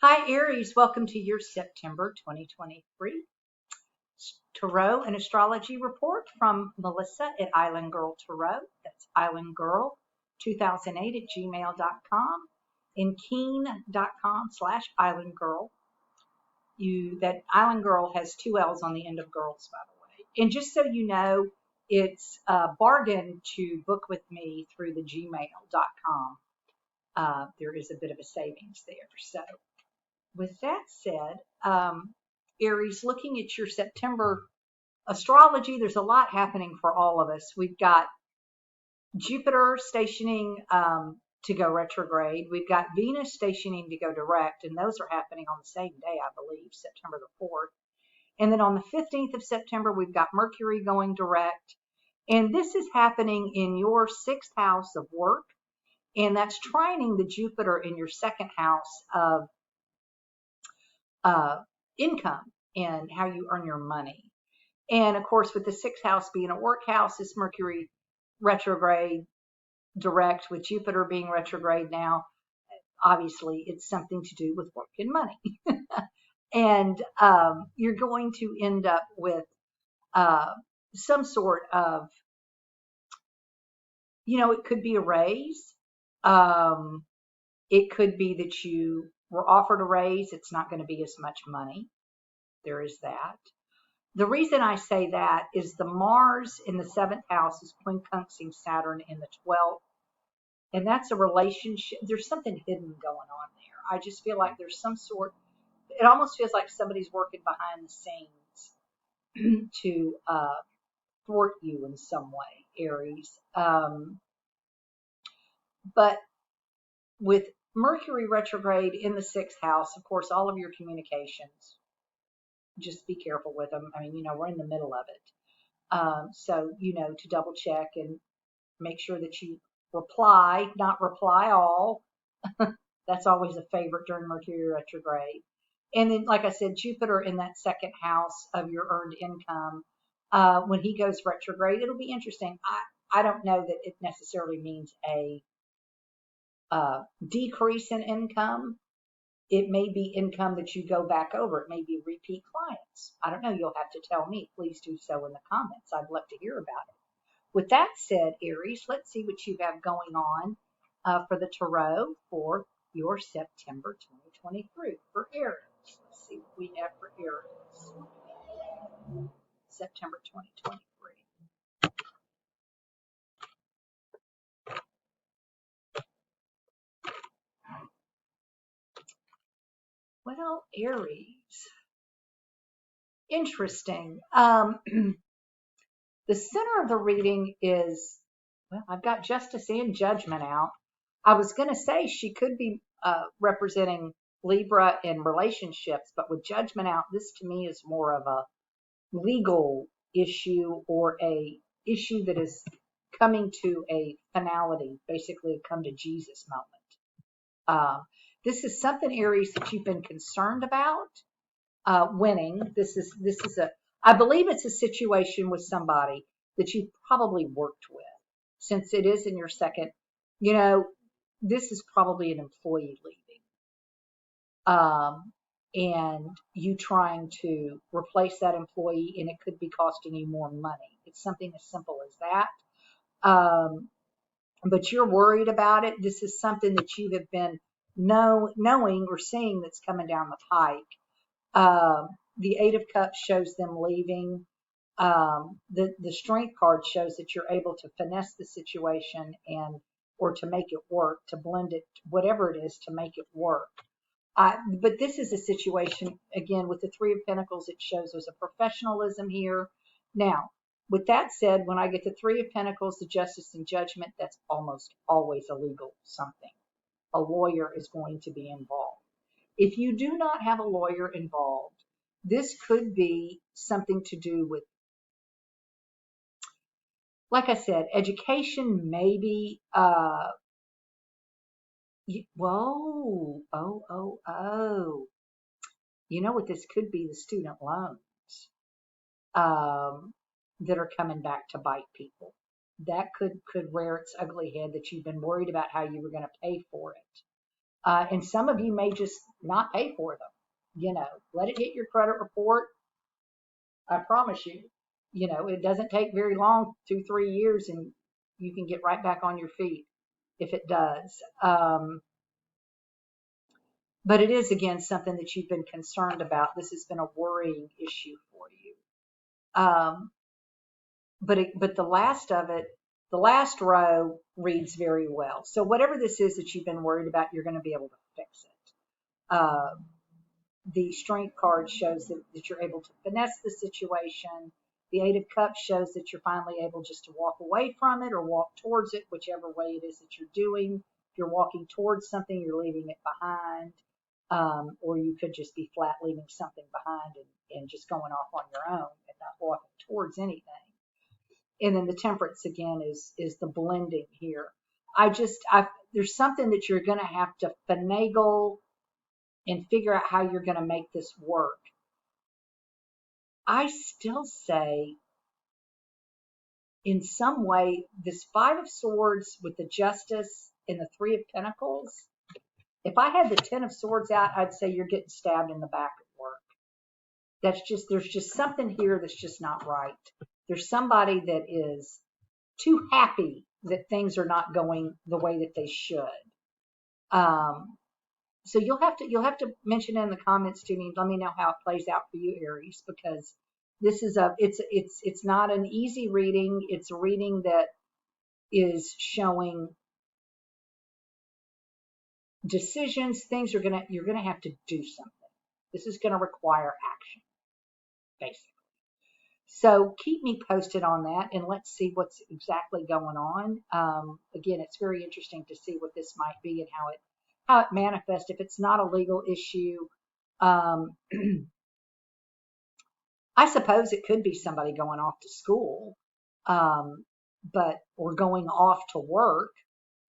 Hi, Aries. Welcome to your September 2023 Tarot and Astrology report from Melissa at Island Girl Tarot. That's islandgirl2008 at gmail.com and keen.com/islandgirl. That Island Girl has two L's on the end of girls, by the way. And just so you know, it's a bargain to book with me through the gmail.com. There is a bit of a savings there. So with that said, Aries, looking at your September astrology, there's a lot happening for all of us. We've got Jupiter stationing to go retrograde. We've got Venus stationing to go direct, and those are happening on the same day, I believe, September the 4th. And then on the 15th of September, we've got Mercury going direct. And this is happening in your sixth house of work, and that's trining the Jupiter in your second house of income and how you earn your money. And of course, with the sixth house being a work house, it's Mercury retrograde direct with Jupiter being retrograde now. Obviously, it's something to do with work and money. And you're going to end up with some sort of, it could be a raise. It could be that you were offered a raise. It's not going to be as much money. There is that. The reason I say that is the Mars in the seventh house is quincunxing Saturn in the 12th. And that's a relationship. There's something hidden going on there. I just feel like there's some sort, it almost feels like somebody's working behind the scenes to thwart you in some way, Aries. But with Mercury retrograde in the sixth house, of course, all of your communications, just be careful with them. I mean, we're in the middle of it. So, to double check and make sure that you reply, not reply all. That's always a favorite during Mercury retrograde. And then, like I said, Jupiter in that second house of your earned income, when he goes retrograde, it'll be interesting. I don't know that it necessarily means a decrease in income. It may be income that you go back over. It may be repeat clients. I don't know. You'll have to tell me. Please do so in the comments. I'd love to hear about it. With that said, Aries, let's see what you have going on for the tarot for your September 2023 for Aries. Let's see what we have for Aries. September 2023. Well, Aries. Interesting. The center of the reading is, well, I've got Justice and Judgment out. I was going to say she could be representing Libra in relationships, but with Judgment out, this to me is more of a legal issue or a issue that is coming to a finality, basically a come to Jesus moment. This is something, Aries, that you've been concerned about winning. This is I believe it's a situation with somebody that you've probably worked with, since it is in your second. This is probably an employee leaving, and you trying to replace that employee, and it could be costing you more money. It's something as simple as that. But you're worried about it. This is something that you have been knowing or seeing that's coming down the pike. The Eight of Cups shows them leaving. The Strength card shows that you're able to finesse the situation or to make it work, to blend it, whatever it is, to make it work. But this is a situation, again, with the Three of Pentacles, it shows there's a professionalism here. Now, with that said, when I get the Three of Pentacles, the Justice and Judgment, that's almost always a legal something. A lawyer is going to be involved. If you do not have a lawyer involved, this could be something to do with, like I said, education, maybe. You know what this could be? The student loans that are coming back to bite people. That could rear its ugly head, that you've been worried about how you were going to pay for it. And some of you may just not pay for them. Let it hit your credit report. I promise you, it doesn't take very long, 2, 3 years, and you can get right back on your feet if it does. But it is, again, something that you've been concerned about. This has been a worrying issue for you. But the last of it, the last row reads very well. So whatever this is that you've been worried about, you're going to be able to fix it. The Strength card shows that you're able to finesse the situation. The Eight of Cups shows that you're finally able just to walk away from it or walk towards it, whichever way it is that you're doing. If you're walking towards something, you're leaving it behind. Or you could just be flat leaving something behind and just going off on your own and not walking towards anything. And then the Temperance, again, is the blending here. There's something that you're going to have to finagle and figure out how you're going to make this work. I still say, in some way, this Five of Swords with the Justice and the Three of Pentacles, if I had the Ten of Swords out, I'd say you're getting stabbed in the back at work. There's just something here that's just not right. There's somebody that is too happy that things are not going the way that they should. So you'll have to mention it in the comments to me. Let me know how it plays out for you, Aries, because this is it's not an easy reading. It's a reading that is showing decisions. You're gonna have to do something. This is gonna require action, basically. So keep me posted on that, and let's see what's exactly going on. Again, it's very interesting to see what this might be and how it manifests. If it's not a legal issue, I suppose it could be somebody going off to school, or going off to work.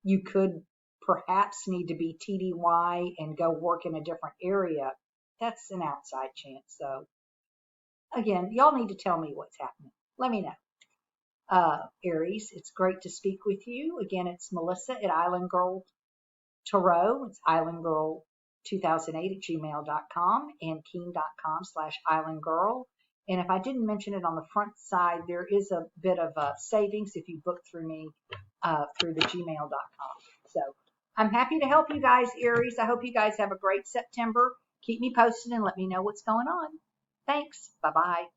You could perhaps need to be TDY and go work in a different area. That's an outside chance, though. Again, y'all need to tell me what's happening. Let me know. Aries, it's great to speak with you. Again, it's Melissa at Island Girl Tarot. It's islandgirl2008@gmail.com and keen.com/islandgirl. And if I didn't mention it on the front side, there is a bit of a savings if you book through me through the gmail.com. So I'm happy to help you guys, Aries. I hope you guys have a great September. Keep me posted and let me know what's going on. Thanks. Bye-bye.